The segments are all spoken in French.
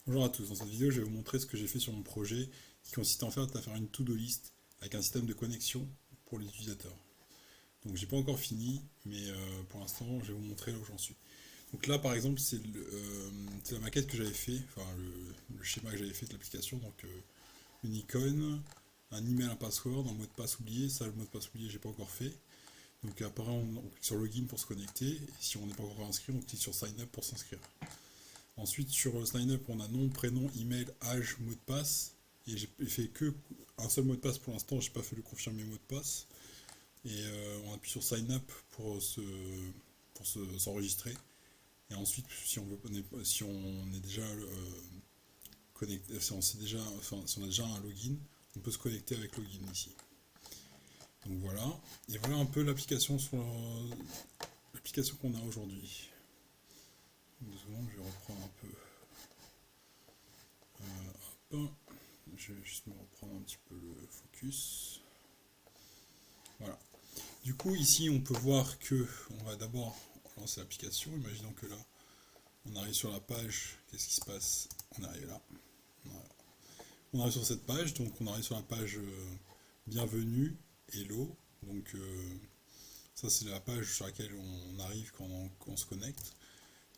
Bonjour à tous, dans cette vidéo je vais vous montrer ce que j'ai fait sur mon projet qui consiste en fait à faire une to-do list avec un système de connexion pour les utilisateurs. Donc j'ai pas encore fini, mais pour l'instant je vais vous montrer là où j'en suis. Donc là par exemple c'est la maquette que j'avais fait, enfin le schéma que j'avais fait de l'application, donc une icône, un email, un password, un mot de passe oublié, ça le mot de passe oublié j'ai pas encore fait. Donc après on clique sur login pour se connecter, et si on n'est pas encore inscrit on clique sur sign up pour s'inscrire. Ensuite, sur Sign Up, on a nom, prénom, email, âge, mot de passe. Et j'ai fait que un seul mot de passe pour l'instant, j'ai pas fait le confirmer mot de passe. Et on appuie sur Sign Up s'enregistrer. Et ensuite, si on est déjà connecté, si on a déjà un login, on peut se connecter avec login ici. Donc voilà. Et voilà un peu l'application qu'on a aujourd'hui. Deux secondes, je vais reprendre un peu. Hop. Je vais juste me reprendre un petit peu le focus. Voilà. Du coup, ici, on peut voir que on va d'abord lancer l'application. Imaginons que là, on arrive sur la page. Qu'est-ce qui se passe? On arrive là. On arrive sur cette page. Donc, on arrive sur la page Bienvenue, Hello. Donc, ça, c'est la page sur laquelle on arrive quand on se connecte.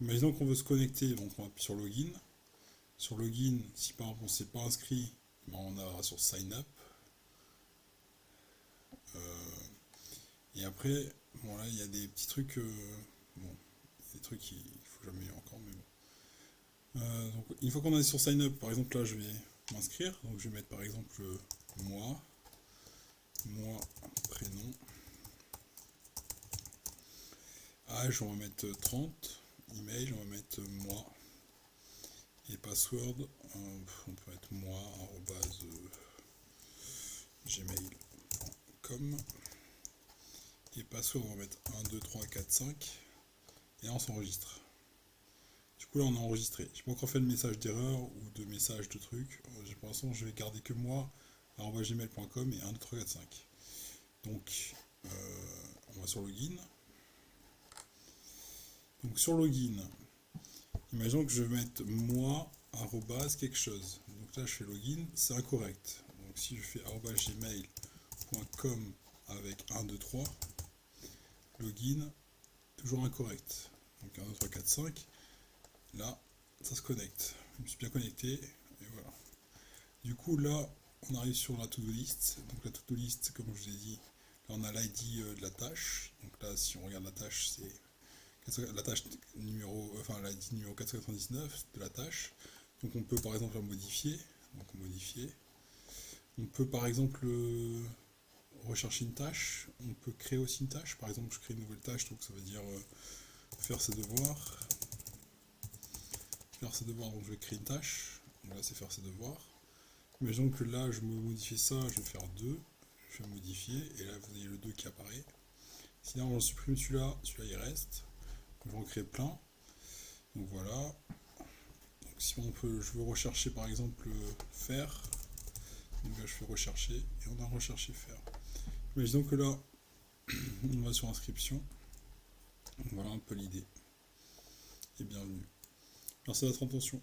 Imaginons qu'on veut se connecter. Donc, on appuie sur Login. Sur Login, si par exemple on ne s'est pas inscrit, ben, on a sur Sign Up. Et après, bon là, il y a des petits trucs, bon, des trucs qu'il faut que j'améliore encore, mais bon. Donc, une fois qu'on est sur Sign Up, par exemple, là, je vais m'inscrire. Donc, je vais mettre par exemple moi, prénom, âge, on va mettre 30, email, on va mettre moi, et password, on peut mettre moi, gmail.com, et password, on va mettre 1, 2, 3, 4, 5, et là, on s'enregistre. Du coup là on a enregistré. J'ai pas encore fait le message d'erreur ou de message de truc. Pour l'instant je vais garder que moi, gmail.com et 1, 2, 3, 4, 5. Donc on va sur login. Donc sur login, imaginons que je vais mettre moi, quelque chose. Donc là je fais login, c'est incorrect. Donc si je fais gmail.com avec 1, 2, 3, login, toujours incorrect. Donc 1, 2, 3, 4, 5. Là, ça se connecte. Je me suis bien connecté, et voilà. Du coup, là, on arrive sur la to-do list. Donc la to-do list, comme je vous ai dit, là on a l'ID de la tâche. Donc là, si on regarde la tâche, c'est la tâche numéro, enfin l'ID numéro 499 de la tâche. Donc on peut par exemple la modifier. Donc modifier. On peut par exemple rechercher une tâche. On peut créer aussi une tâche. Par exemple, je crée une nouvelle tâche, donc ça veut dire faire ses devoirs. Faire ses devoirs, donc je vais créer une tâche. Donc là, c'est faire ses devoirs. Imaginons que là, je me modifie ça, je vais faire 2. Je vais modifier, et là, vous avez le 2 qui apparaît. Sinon, on supprime celui-là, celui-là il reste. Je vais en créer plein. Donc voilà. Donc si je veux rechercher par exemple faire, donc là je fais rechercher, et on a recherché faire. Imaginons que là, on va sur inscription. Donc voilà un peu l'idée. Et bienvenue. Merci de votre attention.